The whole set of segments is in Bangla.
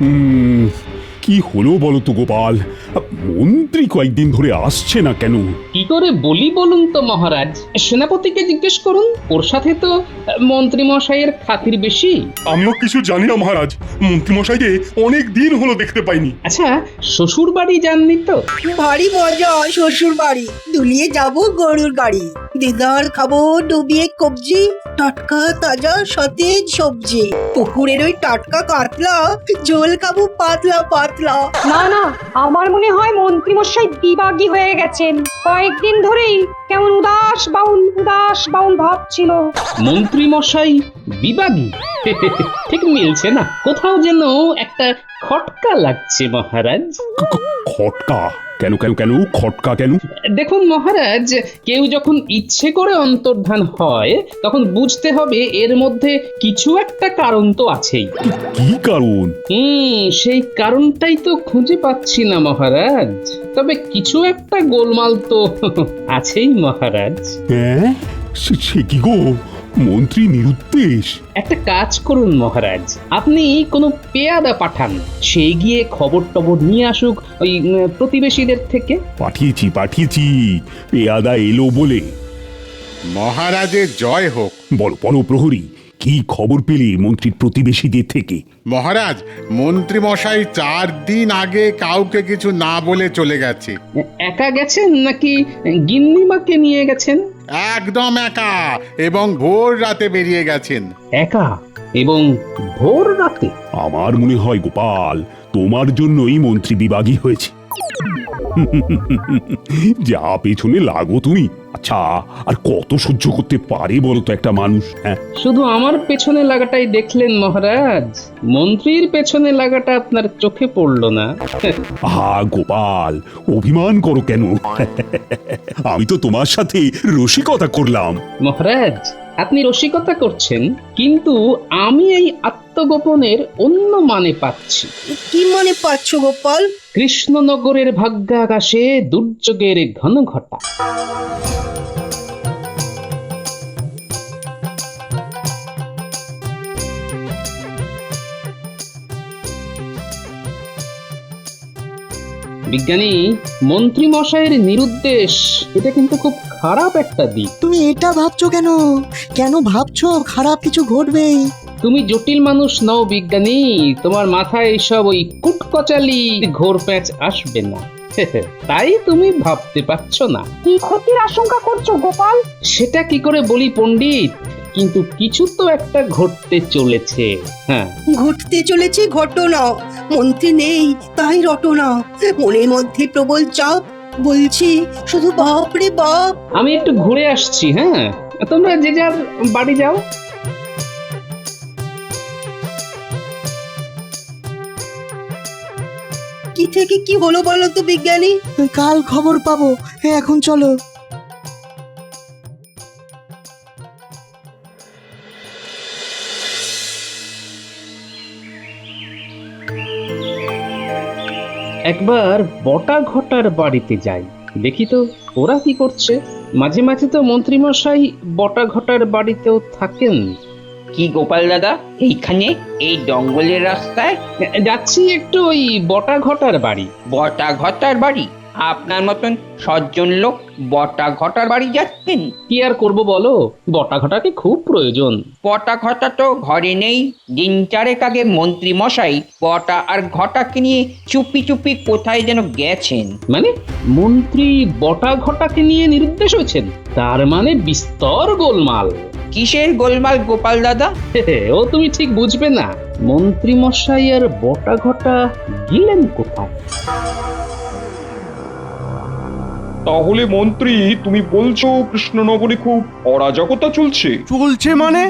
হুম, কি হলো বলো তো গোপাল? মন্ত্রী কয়েকদিন ধরে আসছে না কেন? কি করে বলি বলুন তো মহারাজ, সেনাপতিকে জিজ্ঞেস করুন, ওর সাথে তো মন্ত্রী মশাইয়ের খাতির বেশি। আমিও কিছু জানি না মহারাজ, মন্ত্রীমশাইকে অনেক দিন হলো দেখতে পাইনি। আচ্ছা, শ্বশুর বাড়ি যাননি তো? ভারী মজা শ্বশুর বাড়ি, দুলিয়ে যাব গরুর গাড়ি, দিদার খাবো ডুবিয়ে কবজি, টাটকা তাজা সতেজ সবজি, পুকুরের ওই টাটকা কাতলা, ঝোল খাবো পাতলা পাতলা। না না, আমার মনে হয় মন্ত্রীমশাই বিবাগী হয়ে গেছেন। কয়েকদিন ধরেই কেমন উদাস বাউল ভাব ছিল। মন্ত্রী মশাই বিবাগী? ঠিক মিলছে না, কোথাও যেন একটা খটকা লাগছে মহারাজ। খটকা কেন কেন কেন খটকা কেন? দেখুন মহারাজ, কেউ যখন ইচ্ছে করে অন্তর্ধান হয় তখন বুঝতে হবে এর মধ্যে কিছু একটা কারণ তো আছেই। কি কারণ? সেই কারণটাই তো খুঁজে পাচ্ছি না মহারাজ, তবে কিছু একটা গোলমাল তো আছেই মহারাজ। হ্যাঁ, সে কি গো? মন্ত্রী নিরুদ্দেশ? একটা কাজ করুন মহারাজ, আপনি কোনো পেয়াদা পাঠান, সে গিয়ে খবর টবর নিয়ে আসুক ওই প্রতিবেশীদের থেকে। পাঠিয়েছি, পেয়াদা এলো বলে। মহারাজের জয় হোক। বলো বলো প্রহরী, কি খবর পেলে মন্ত্রীর প্রতিবেশীদের থেকে? মহারাজ, মন্ত্রী মশাই 4 দিন আগে কাউকে কিছু না বলে চলে গেছে। একা গেছেন নাকি গিন্নিমাকে নিয়ে গেছেন? একদম একা, এবং ভোর রাতে বেরিয়ে গেছেন। একা এবং ভোর রাতে? আমার মনে হয় গোপাল, তোমার জন্যই মন্ত্রী বিবাগী হয়েছে। যা পেছনে লাগো তুমি। আচ্ছা, আর কত সহ্য করতে পারে বলো তো একটা মানুষ? হ্যাঁ, শুধু আমার পেছনে লাগাটাই দেখলেন মহারাজ, মন্ত্রীর পেছনে লাগাটা আপনার চোখে পড়লো না? আহা গোপাল, অভিমান করো কেন? আমি তো তোমার সাথে রসিকতা করলাম। মহারাজ, আপনি রসিকতা করছেন, কিন্তু আমি এই আত্মগোপনের অন্য মানে পাচ্ছি। কি মনে পাচ্ছ গোপাল? কৃষ্ণনগরের ভাগ্যাকাশে দুর্যোগের ঘন ঘটা। বিজ্ঞানী, মন্ত্রী মশাইয়ের নিরুদ্দেশ, এটা কিন্তু খুব খারাপ একটা দিক। তুমি এটা ভাবছো কেন? কেন ভাবছো খারাপ কিছু ঘটবেই? তুমি জটিল মানুষ নও বিজ্ঞানী, তোমার মাথায় এইসব ওই কুটকচালি ঘোর প্যাঁচ আসবে না। তাই তুমি ভাবতে পারছো না। কি ক্ষতির আশঙ্কা করছো গোপাল? সেটা কি করে বলি পণ্ডিত, কিন্তু কিছু তো একটা ঘটতে চলেছে। হ্যাঁ, ঘটতে চলেছে ঘটনা, মন্ত্রী নেই তাই রটনা, মনের মধ্যে প্রবল চাপ, বলছি শুধু বাপ রে বাপ। আমি একটু ঘুরে আসছি, হ্যাঁ, তোমরা যে যার বাড়ি যাও। কি থেকে কি হলো বলো তো বিজ্ঞানী? কাল খবর পাবো, এখন চলো। একবার বটা ঘটার বাড়িতে যাই, দেখি তো ওরা কি করছে। মাঝে মাঝে তো মন্ত্রীমশাই বটা ঘটার বাড়িতেও থাকেন। কি গোপাল দাদা, এইখানে এই জঙ্গলের রাস্তায়? যাচ্ছি একটু ওই বটা ঘটার বাড়ি। বটা ঘটার বাড়ি? আপনার মতন সজ্জন লোক বটা ঘটার বাড়ি যাচ্ছেন? কি আর করব বলো, বটা ঘটাকে খুব প্রয়োজন। বটা ঘটা তো ঘরে নেই। দিন 4 আগে মন্ত্রী মশাই বটা আর ঘটাকে নিয়ে চুপি চুপি কোথায় যেন গেছেন। মানে মন্ত্রী বটা ঘটাকে নিয়ে নিরুদ্দেশ হয়েছেন? তার মানে বিস্তর গোলমাল। কিসের গোলমাল গোপাল দাদা? ও তুমি ঠিক বুঝবে না। মন্ত্রী মশাই আর বটা ঘটা গেলেন কোথায়? তাহলে মন্ত্রী, তুমি বলছো কৃষ্ণনগরে খুব অরাজকতা চলছে? চলছে মানে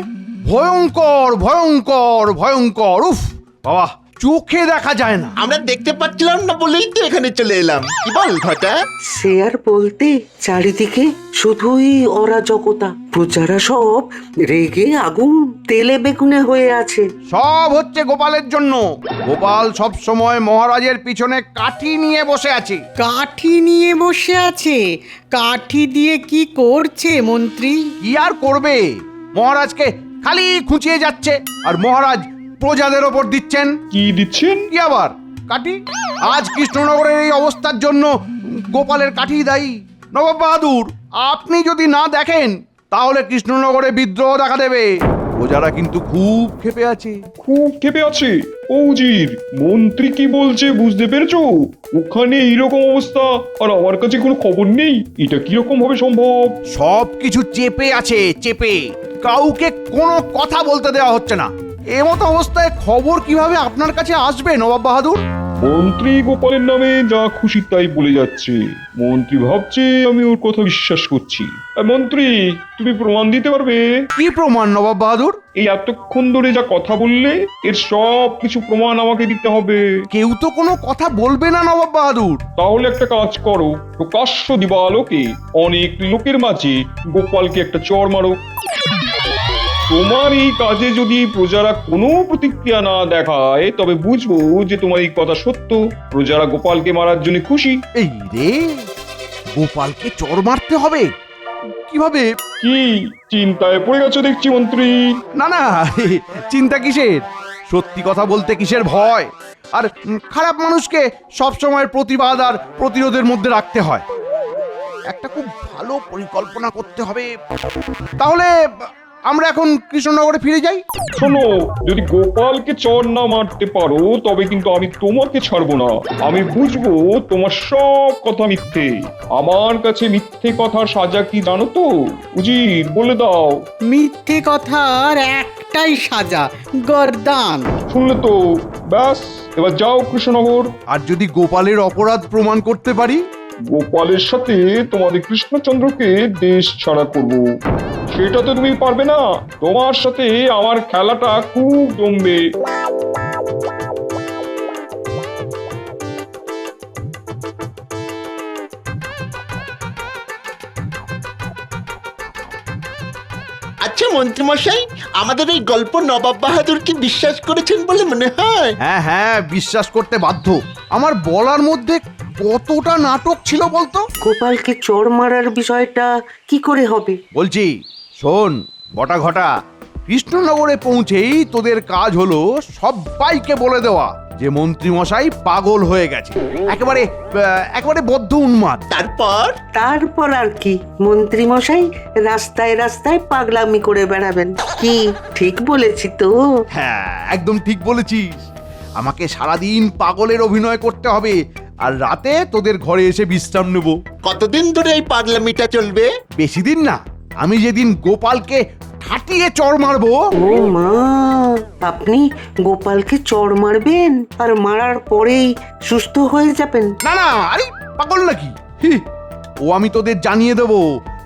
ভয়ঙ্কর ভয়ঙ্কর ভয়ঙ্কর। উফ বাবা, চোখে দেখা যায় না। আমরা দেখতে পাচ্ছিলাম না বলেই তো এখানে চলে এলাম। কি বল ঘটা? সে আর বলতে, চারিদিকে শুধুই অরাজকতা, প্রজারা সব রেগে আগুন তেলে বেগুনে হয়ে আছে। সব হচ্ছে গোপালের জন্য। গোপাল সব সময় মহারাজের পিছনে কাঠি নিয়ে বসে আছে। কাঠি নিয়ে বসে আছে? কাঠি দিয়ে কি করছে মন্ত্রী? কি আর করবে, মহারাজকে খালি খুঁচিয়ে যাচ্ছে, আর মহারাজ প্রজাদের ওপর দিচ্ছেন। কি দিচ্ছেন? কি আবার কাঠি? আজ কৃষ্ণনগরের এই অবস্থার জন্য গোপালের কাঠি দায়ী। নবাব বাহাদুর, আপনি যদি না দেখেন তাহলে কৃষ্ণনগরে বিদ্রোহ দেখা দেবে। প্রজারা কিন্তু খুব ক্ষেপে আছে। খুব ক্ষেপে আছে? ও উজির, মন্ত্রী কি বলছে বুঝতে পেরেছো? ওখানে এইরকম অবস্থা আর আমার কাছে কোনো খবর নেই, এটা কিরকম ভাবে সম্ভব? সব কিছু চেপে আছে, চেপে। কাউকে কোনো কথা বলতে দেওয়া হচ্ছে না। এমতো অবস্থায় খবর কিভাবে আপনার কাছে আসবে নবাব বাহাদুর? মন্ত্রী গোপালের নামে যা খুশি তাই বলে যাচ্ছে। মন্ত্রী ভাবছে আমি ওর কথা বিশ্বাস করছি। আর মন্ত্রী, তুমি প্রমাণ দিতে পারবে? কি প্রমাণ নবাব বাহাদুর? এই এতক্ষণ ধরে যা কথা বললে এর সব কিছু প্রমাণ আমাকে দিতে হবে। কেউ তো কোনো কথা বলবে না নবাব বাহাদুর। তাহলে একটা কাজ করো, প্রকাশ্য দিবালোকে অনেক লোকের মাঝে গোপালকে একটা চড় মারো। তোমার এই কাজে যদি প্রজারা কোনো প্রতিক্রিয়া না দেখায় তবে বুঝবো যে তোমার এই কথা সত্য। প্রজারা গোপালকে মারার জন্য খুশি। এই রে, গোপালকে চড় মারতে হবে কিভাবে? কি চিন্তায় পড়ে গেছো দেখছি মন্ত্রী? না না, চিন্তা কিসের? সত্যি কথা বলতে কিসের ভয়? আর খারাপ মানুষকে সব সময় প্রতিবাদ আর প্রতিরোধের মধ্যে রাখতে হয়। একটা খুব ভালো পরিকল্পনা করতে হবে। তাহলে আমরা এখন কৃষ্ণনগরে ফিরে যাই। শোনো, যদি গোপালকে চড় না মারতে পারো তবে কিন্তু আমি তোমাকে ছাড়বো না। আমি বুঝবো তোমার সব কথা মিথ্যে। আমার কাছে মিথ্যে কথার সাজা কি জানো তো? উজির, বলে দাও। মিথ্যে কথার একটাই সাজা, গর্দান। শুনলে তো, ব্যাস এবার যাও কৃষ্ণনগর। আর যদি গোপালের অপরাধ প্রমাণ করতে পারি? গোপালের সাথে তোমাদের কৃষ্ণচন্দ্রকে দেশ ছাড়া করব। সেটা তো তুমি পারবে না। তোমার সাথে আমার খেলাটা খুব জমবে। আচ্ছা মন্ত্রীমশাই, আমাদের এই গল্প নবাব বাহাদুর কি বিশ্বাস করেছেন বলে মনে হয়? হ্যাঁ হ্যাঁ, বিশ্বাস করতে বাধ্য। আমার বলার মধ্যে কতটা নাটক ছিল বলতো? গোপালকে চড় মারার বিষয়টা কি করে হবে? বলছি, শোন বটা ঘটা, কৃষ্ণনগরে পৌঁছেই তোদের কাজ হলো সবাইকে বলে দেওয়া যে মন্ত্রী মশাই পাগল হয়ে গেছে, একেবারে বদ্ধ উন্মাদ। তারপর আর কি? মন্ত্রী মশাই রাস্তায় রাস্তায় পাগলামি করে বেড়াবেন। কি ঠিক বলেছি তো? হ্যাঁ, একদম ঠিক বলেছিস। আমাকে সারাদিন পাগলের অভিনয় করতে হবে আর রাতে তোদের ঘরে এসে বিশ্রাম নেব। কতদিন ধরে এই পাগলামিটা চলবে? বেশি দিন না। আমি যেদিন গোপালকে ঠাটিয়ে চড় মারবো। ও মা, আপনি গোপালকে চড় মারবেন আর মারার পরেই সুস্থ হয়ে যাবেন? না না, আরে পাগল নাকি? ও আমি তোদের জানিয়ে দেব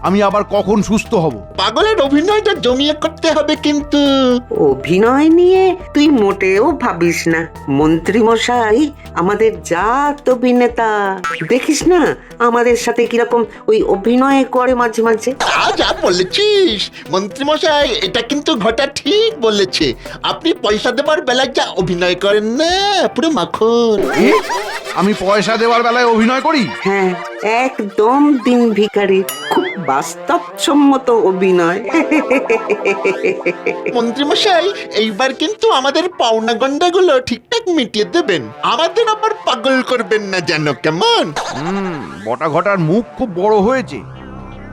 আমি আবার কখন সুস্থ হব। পাগলের অভিনয়টা জমিয়ে করতে হবে কিন্তু। অভিনয় নিয়ে তুই মোটেও ভাবিস না। মন্ত্রী মশাই আমাদের জাত অভিনেতা, দেখিস না আমাদের সাথে কিরকম ওই অভিনয় করে মাঝে মাঝে। যা বলেছিস মন্ত্রীমশাই, এটা কিন্তু ঘটা ঠিক বলেছে। আপনি পয়সা দেবার বেলায় যা অভিনয় করেন না, পুরো মাখন। আমি পয়সা দেওয়ার বেলায় অভিনয় করি? হ্যাঁ, একদম দিন ভিখারি, খুব বাস্তবসম্মত অভিনয়। মন্ত্রীমশাই, এইবার কিন্তু আমাদের পাওনা গন্ডাগুলো ঠিকঠাক মিটিয়ে দেবেন। আমাদের আবার পাগল করবেন না যেন, কেমন? বটা ঘটার মুখ খুব বড় হয়েছে।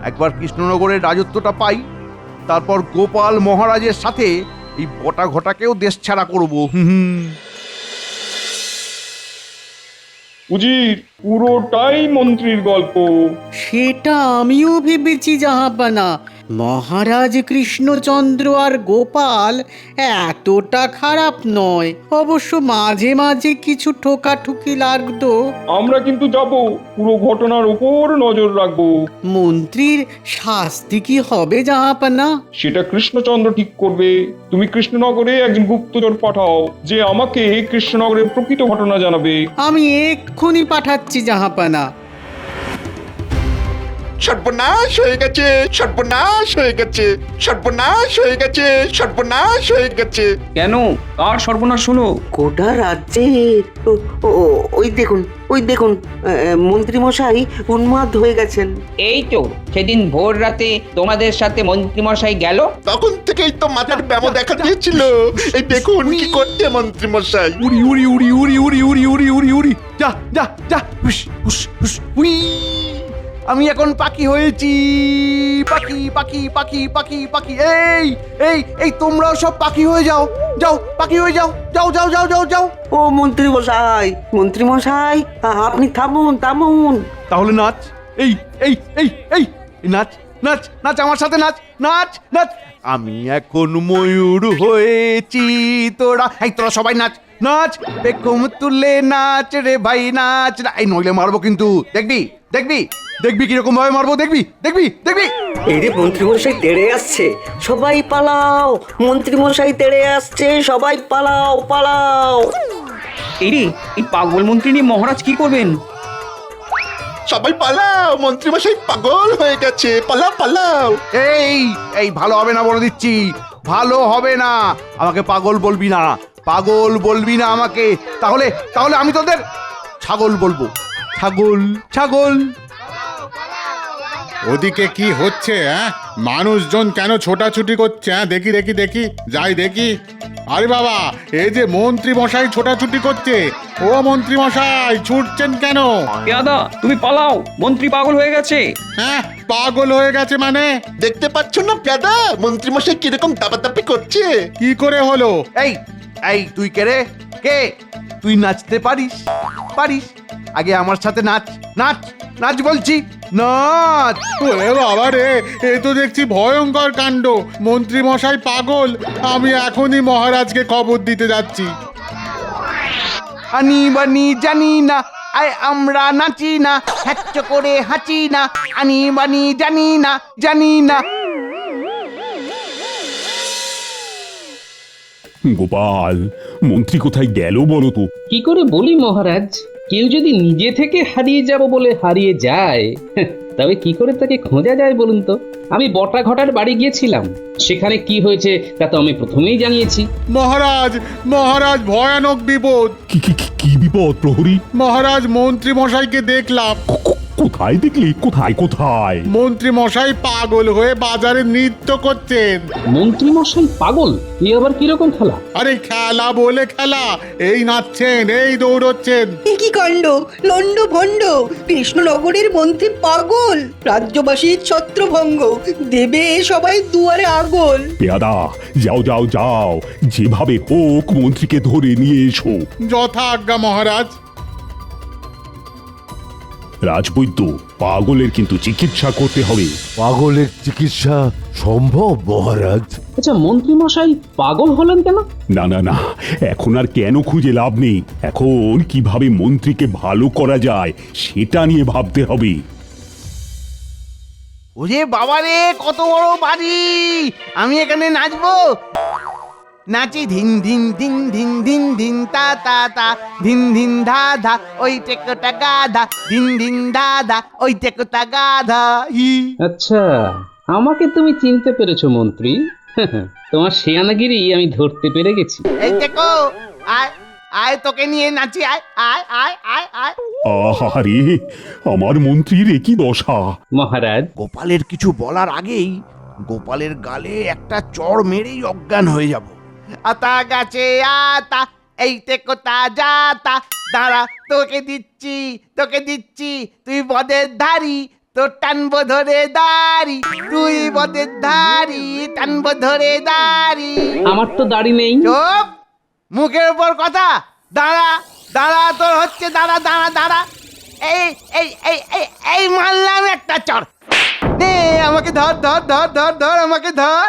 একবার কৃষ্ণনগরের রাজত্বটা পাই, তারপর গোপাল মহারাজের সাথে এই বটা ঘটাকেও দেশ ছাড়া করবো। উজির, পুরোটাই মন্ত্রীর গল্প। সেটা আমিও ভেবেছি জাহাপানা। মহারাজ কৃষ্ণচন্দ্র আর গোপাল এতটা খারাপ নয়। অবশ্য মাঝে মাঝে কিছু ঠোকাঠুকি লাগতো। আমরা কিন্তু যাব, পুরো ঘটনার উপর নজর রাখবো। মন্ত্রীর শাস্তি কি হবে জাহাপানা? সেটা কৃষ্ণচন্দ্র ঠিক করবে। তুমি কৃষ্ণনগরে একজন গুপ্তচর পাঠাও যে আমাকে কৃষ্ণনগরের প্রকৃত ঘটনা জানাবে। আমি এক্ষুনি পাঠাচ্ছি জাহাপানা। সর্বনাশ হয়ে গেছে, সর্বনাশ হয়ে গেছে, সর্বনাশ হয়ে গেছে, সর্বনাশ হয়ে গেছে। কেন কার সর্বনাশ হলো? গোটা রাজ্যে ওই দেখুন মন্ত্রী মশাই উন্মাদ হয়ে গেছেন। এই তো সেদিন ভোর রাতে তোমাদের সাথে মন্ত্রীমশাই গেল। তখন থেকেই তো মাথার ব্যামো দেখা দিয়েছিল। এই দেখুন কি করছে মন্ত্রী মশাই। উড়ি উড়ি উড়ি উড়ি উড়ি উড়ি উড়ি উড়ি উড়ি যা যা যা হুস হুস হুস উই আমি এখন পাখি হয়েছি। পাখি পাখি পাখি পাখি পাখি এই এই এই তোমরাও সব পাখি হয়ে যাও। যাও পাখি হয়ে যাও। যাও যাও যাও যাও যাও। ও মন্ত্রী মশাই আপনি থামুন থামুন। তাহলে নাচ। এই এই এই এই নাচ নাচ নাচ আমার সাথে নাচ নাচ নাচ। আমি এখন ময়ূর হয়েছি। তোরা সবাই নাচ নাচ। পেখম তুলে নাচ রে ভাই নাচ। এই নইলে মারবো কিন্তু। দেখবি দেখবি দেখবি কিরকম ভাবে মারবো। দেখবি দেখবি দেখবি। এই রে মন্ত্রী মশাই তেড়ে আসছে, সবাই পালাও। মন্ত্রী মশাই তেড়ে আসছে, সবাই পালাও পালাও। এই রে, এই পাগল মন্ত্রী নিয়ে মহারাজ কি করবেন? সবাই পালাও, মন্ত্রী মশাই পাগল হয়ে গেছে, পালাও পালাও। এই এই ভালো হবে না বলে দিচ্ছি, ভালো হবে না। আমাকে পাগল বলবি না, পাগল বলবি না আমাকে। তাহলে তাহলে আমি তোদের ছাগল বলবো। ছাগল ছাগল। ওদিকে কি হচ্ছে? মানুষজন কেন ছোটাছুটি করছে? দেখি দেখি দেখি যাই দেখি। আরে বাবা, এই যে মন্ত্রী মশাই ছোটাছুটি করছে। ও মন্ত্রী মশাই ছুটছেন কেন? দাদা তুমি পালাও, মন্ত্রী পাগল হয়ে গেছে। হ্যাঁ পাগল হয়ে গেছে মানে? দেখতে পাচ্ছ না পেয়াদা, মন্ত্রী মশাই কিরকম দাপাদাপি করছে। কি করে হলো? এই এই তুই কে রে? কে তুই? নাচতে পারিস? পারিস? আগে আমার সাথে নাচ নাচ নাচ বলছি, নাচ। ওরে বাবা রে, এ তো দেখছি ভয়ঙ্কর কাণ্ড। মন্ত্রী মশাই পাগল। আমি এখনই মহারাজকে খবর দিতে যাচ্ছি। আনি বানি জানি না, আয় আমরা নাচি না, হ্যাচ্চ করে হাঁচি না। আনি বানি জানি না, জানি না। গোপাল, মন্ত্রী কোথায় গেল বলো তো? কি করে বলি মহারাজ, কেউ যদি নিজে থেকে হারিয়ে যাব বলে হারিয়ে যায়, তবে কি করে তাকে খোঁজা যায় বলুন তো? আমি বটা ঘটার বাড়ি গিয়েছিলাম, সেখানে কি হয়েছে তা তো আমি প্রথমেই জানিয়েছি। মহারাজ মহারাজ ভয়ানক বিপদ। কি কি কি- কি বিপদ প্রহরী? মহারাজ মন্ত্রী মশাইকে দেখলাম। কোথায় দেখলি? কোথায় কোথায়? মন্ত্রী মশাই পাগল হয়ে বাজারে নৃত্য করছেন। মন্ত্রী মশাই পাগল? এ আবার কিরকম খেলা? আরে খেলা বলে খেলা, এই নাচছেন, এই দৌড়চ্ছেন। এ কি কাণ্ড! লন্ড ভণ্ড কৃষ্ণনগরের মন্ত্রী পাগল, রাজ্যবাসীর ছত্রভঙ্গ, দেবে সবাই দুয়ারে আগল। পেয়াদা, যাও যাও যাও, যেভাবে হোক মন্ত্রীকে ধরে নিয়ে এসো। যথা আজ্ঞা মহারাজ। রাজবৈদ্য, পাগলের কিন্তু চিকিৎসা করতে হবে। পাগলের চিকিৎসা সম্ভব মহারাজ? আচ্ছা, মন্ত্রী মশাই পাগল হলেন কেন? না না না, এখন আর কেন খুঁজে লাভ নেই। এখন কিভাবে মন্ত্রীকে ভালো করা যায় সেটা নিয়ে ভাবতে হবে। ওরে বাবা রে, কত বড় বাড়ি! আমি এখানে নাচবো। নাচি ধিন ধিন ধিন ধিন ধিন ধিন তা তা তা ধিন ধিন ধা ধা, ওই টেকোটা গাধা, ধিন ধিন ধা ধা, ওই টেকোটা গাধা। আচ্ছা, আমাকে তুমি চিনতে পেরেছো মন্ত্রী? তোমার শেয়ানাগিরি আমি ধরতে পেরে গেছি। এই দেখো, আয় আয়, তোকে নিয়ে নাচি, আয় আয় আয় আয় আয়। আহারে, আমার মন্ত্রীর একই দশা। মহারাজ, গোপালের কিছু বলার আগেই গোপালের গালে একটা চড় মেরেই অজ্ঞান হয়ে যাব। আতা গাছে আতা, এইতে কোথা যাতা, দাঁড়া তোকে দিচ্ছি তোকে দিচ্ছি, তুই বদের ধারি, তোর টানবো ধরে দাড়ি, তুই বদের ধারি, টানবো ধরে দাড়ি। আমার তো দাড়ি নেই। চুপ, মুখের উপর কথা। দাঁড়া দাঁড়া, তোর হচ্ছে দাঁড়া দাঁড়া দাঁড়া। এই এই এই এই এই মারলাম একটা চড়। নে আমাকে ধর ধর ধর ধর ধর, আমাকে ধর।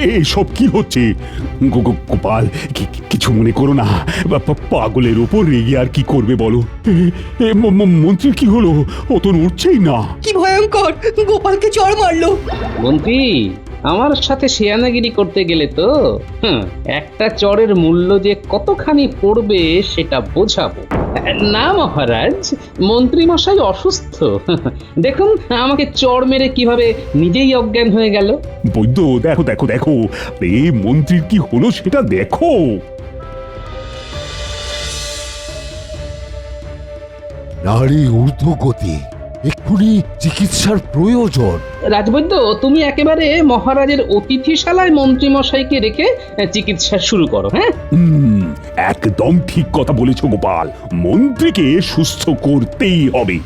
এসব কি হচ্ছে? গোপাল, কিছু মনে করো না। পাগলের উপর রেগে আর কি করবে বলো? মন্ত্রীর কি হলো? ও তো নড়ছেই না। কি ভয়ঙ্কর! গোপালকে চড় মারলো। মন্ত্রী, আমার সাথে শেয়ানাগিরি করতে গেলে তো একটা চড়ের মূল্য যে কতখানি পড়বে সেটা বোঝাবো। না মহারাজ, মন্ত্রী মশাই অসুস্থ। দেখুন আমাকে চড় মেরে কিভাবে নিজেই অজ্ঞান হয়ে গেল। বৈদ্য দেখো দেখো দেখো, এই মন্ত্রীর কি হলো সেটা দেখো। নারী ঊর্ধ্বগতি, এক্ষুনি চিকিৎসার প্রয়োজন। রাজবৈদ্য, তুমি একেবারে মহারাজের অতিথিশালায় মন্ত্রী মশাইকে রেখে চিকিৎসা শুরু করো। হ্যাঁ, একদম ঠিক কথা বলেছো গোপাল, মন্ত্রীকে সুস্থ করতেই হবে।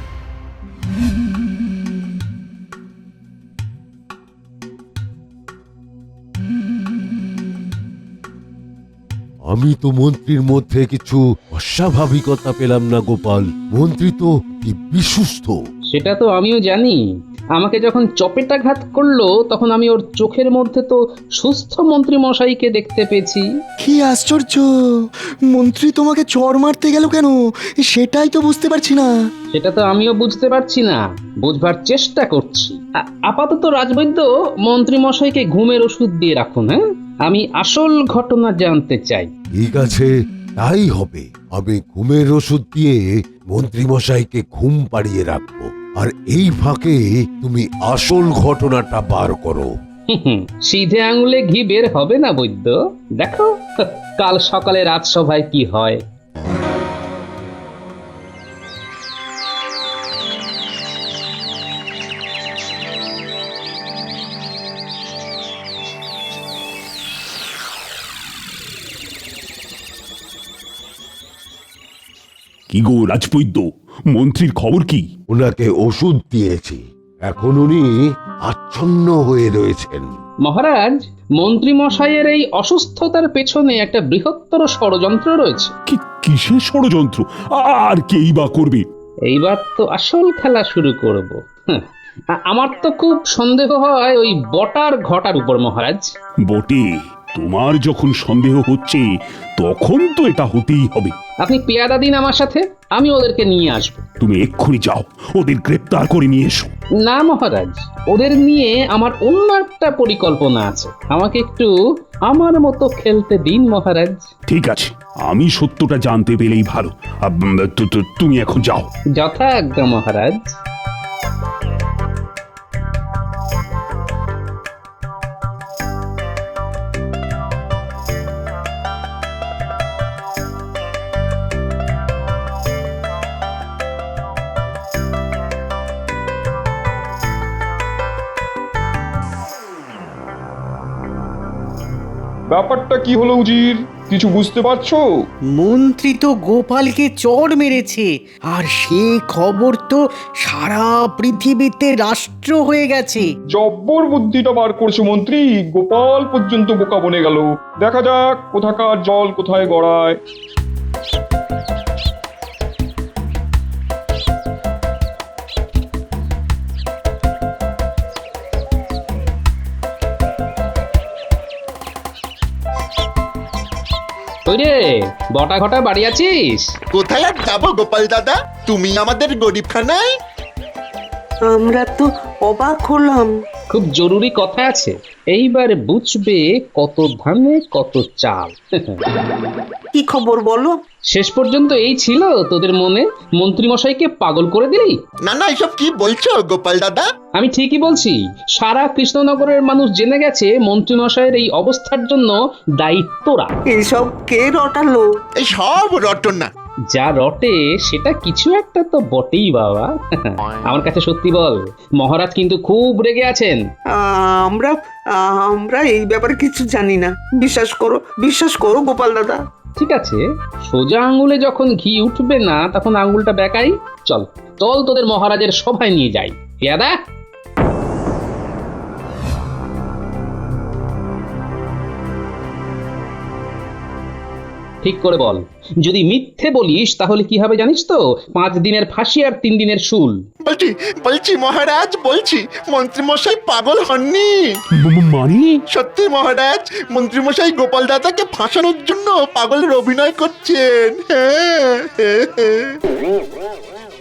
আমি তো মন্ত্রীর মধ্যে কিছু অস্বাভাবিকতা পেলাম না গোপাল। মন্ত্রী তো দিব্যি সুস্থ। সেটা তো আমিও জানি। আমাকে যখন চপেটাঘাত করলো তখন আমি ওর চোখের মধ্যে তো সুস্থ মন্ত্রী মশাইকে দেখতে পেয়েছি। কি আশ্চর্য, মন্ত্রী তোমাকে চড় মারতে গেল কেন সেটাই তো বুঝতে পারছি না। সেটা তো আমিও বুঝতে পারছি না, বুঝবার চেষ্টা করছি। আপাতত রাজবৈদ্য, মন্ত্রী মশাইকে ঘুমের ওষুধ দিয়ে রাখুন। হ্যাঁ, আমি আসল ঘটনা জানতে চাই। ঠিক আছে, তাই হবে। আমি ঘুমের ওষুধ দিয়ে মন্ত্রী মশাইকে ঘুম পাড়িয়ে রাখবো, আর এই ফাঁকে তুমি আসল ঘটনাটা বার করো। সিধে আঙুলে ঘি বের হবে না বৈদ্য, দেখো কাল সকালে রাজসভায় কি হয়। কি গো রাজবৈদ্য, মন্ত্রীর খবর কি? ওনাকে ওষুধ দিয়েছি, এখন উনি আচ্ছন্ন হয়ে রয়েছেন। মহারাজ, মন্ত্রী মশাইয়ের এই অসুস্থতার পেছনে একটা বৃহত্তর ষড়যন্ত্র রয়েছে। কিসের ষড়যন্ত্র? আর কেই বা করবে? এইবার তো আসল খেলা শুরু করব। আমার তো খুব সন্দেহ হয় ওই বটার ঘটার উপর মহারাজ। বটে, তোমার যখন সন্দেহ হচ্ছে তখন তো এটা হতেই হবে। আপনি পেয়াদা দিন আমার সাথে, আমি ওদেরকে নিয়ে আসবো। তুমি এক্ষুনি যাও, ওদের গ্রেপ্তার করে নিয়ে এসো। না মহারাজ, ওদের নিয়ে আমার অন্য একটা পরিকল্পনা আছে। আমাকে একটু আমার মতো খেলতে দিন মহারাজ। ঠিক আছে, আমি সত্যটা জানতে পেলেই ভালো। তুমি এখন যাও। যথাজ্ঞা মহারাজ। ব্যাপারটা কি হলো উজির, কিছু বুঝতে পারছো? মন্ত্রী তো গোপালকে চড় মেরেছে, আর সে খবর তো সারা পৃথিবীতে রাষ্ট্র হয়ে গেছে। জব্বর বুদ্ধিটা বার করছো মন্ত্রী, গোপাল পর্যন্ত বোকা বনে গেল। দেখা যাক কোথাকার জল কোথায় গড়ায়। ওই রে, বটা ঘটা বাড়ি আছিস? কোথায় আর যাবো গোপাল দাদা, তুমি আমাদের গরিবখানায়। আমরা তো অবাক হলাম। খুব জরুরি কথা আছে, এইবার বুঝবে কত ধানে কত চাল। কি খবর বলো? শেষ পর্যন্ত এই ছিল তোদের মনে? মন্ত্রী মশাইকে পাগল করে দিলি? না না, এসব কি বলছো গোপাল দাদা? আমি ঠিকই বলছি। সারা কৃষ্ণনগরের মানুষ জেনে গেছে মন্ত্রী মশাইয়ের এই অবস্থার জন্য দায়ী তোরা। এইসব কে রটালো? এই সব রটনা। যা রটে সেটা কিছু একটা তো বটেই বাবা। আমার কাছে সত্যি বল, মহারাজ কিন্তু খুব রেগে আছেন। আমরা আমরা এই ব্যাপারে কিছু জানি না, বিশ্বাস করো গোপাল দাদা। ঠিক আছে, সোজা আঙুলে যখন ঘি উঠবে না তখন আঙুলটা বেঁকাই। চল চল, তোদের মহারাজের সভায় নিয়ে যাই। পেয়াদা, ঠিক করে বল, যদি মিথ্যে বলিস তাহলে কি হবে জানিস তো? 5 দিনের ফাঁসি আর 3 দিনের শুল। বলছি মহারাজ, বলছি মন্ত্রী মশাই পাগল হননি। মানে? সত্যি মহারাজ, মন্ত্রী মশাই গোপাল দাদাকে ফাঁসানোর জন্য পাগলের অভিনয় করছেন।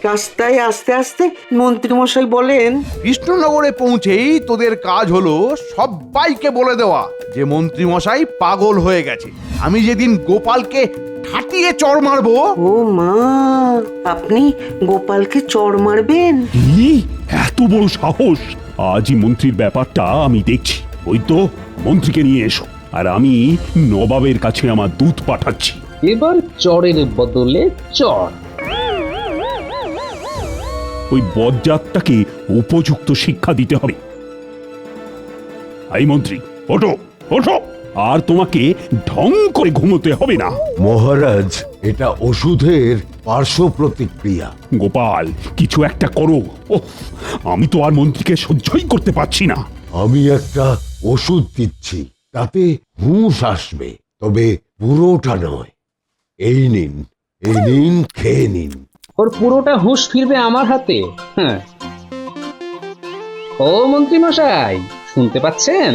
রাস্তায় আস্তে আস্তে মন্ত্রীমশাই বলেন, কৃষ্ণনগরে পৌঁছেই তোদের কাজ হলো সবাইকে বলে দেওয়া যে মন্ত্রী মশাই পাগল হয়ে গেছে। আমি যেদিন গোপালকে ঠাটিয়ে চড় মারবো। ও মা, আপনি গোপালকে চড় মারবেন? কি এত বড় সাহস! আজই মন্ত্রীর ব্যাপারটা আমি দেখছি। ওই তো মন্ত্রীকে নিয়ে এসো, আর আমি নবাবের কাছে আমার দূত পাঠাচ্ছি। এবার চড়ের বদলে চড়। ওই বজ্জাতটাকে উপযুক্ত শিক্ষা দিতে হবে। এই মন্ত্রী, ওঠো ওঠো, আর তোমাকে ঢং করে ঘুমোতে হবে না। মহারাজ, এটা ওষুধের পার্শ্ব প্রতিক্রিয়া। গোপাল, কিছু একটা করো। ওহ, আমি তো আর মন্ত্রীকে সহ্যই করতে পারছি না। আমি একটা ওষুধ দিচ্ছি, তাতে হুঁশ আসবে, তবে পুরোটা নয়। এই নিন, খেয়ে নিন। ওর পুরোটা হুঁশ ফিরবে আমার হাতে। হ্যাঁ। ও মন্ত্রী মশাই, শুনতে পাচ্ছেন?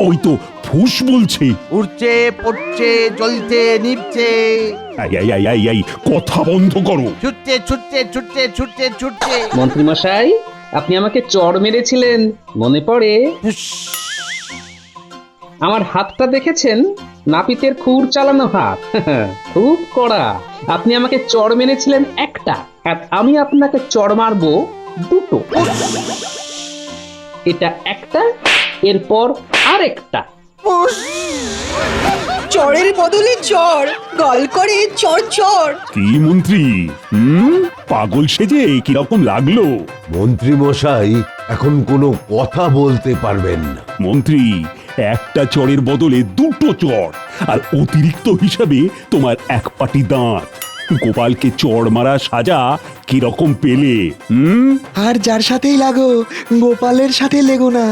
ওই তো ফুস বলছে। উঠছে, পড়ছে, জ্বলছে, নিভছে। এই, কথা বন্ধ করো। ছুটছে ছুটছে ছুটছে ছুটছে ছুটছে। মন্ত্রী মশাই, আপনি আমাকে চড় মেরেছিলেন, মনে পড়ে? আমার হাতটা দেখেছেন? নাপিতের খুর চালানো হাত। খুব কড়া। আপনি আমাকে চড় মেরেছিলেন একটা, আর আমি আপনাকে চড় মারবো দুটো। এটা একটা, এরপর আরেকটা। চড়ের বদলে চড়, গল করে চড় চড়। কি মন্ত্রী, পাগল সেজে কিরকম লাগলো? মন্ত্রী মশাই এখন কোনো কথা বলতে পারবেন না। মন্ত্রী, একটা চড়ের বদলে দুটো চড়, আর অতিরিক্ত হিসাবে তোমার এক পাটি দাঁত। গোপালকে চড় মারা সাজা কিরকম পেলে? আর যার সাথেই লাগো, গোপালের সাথে লেগো না।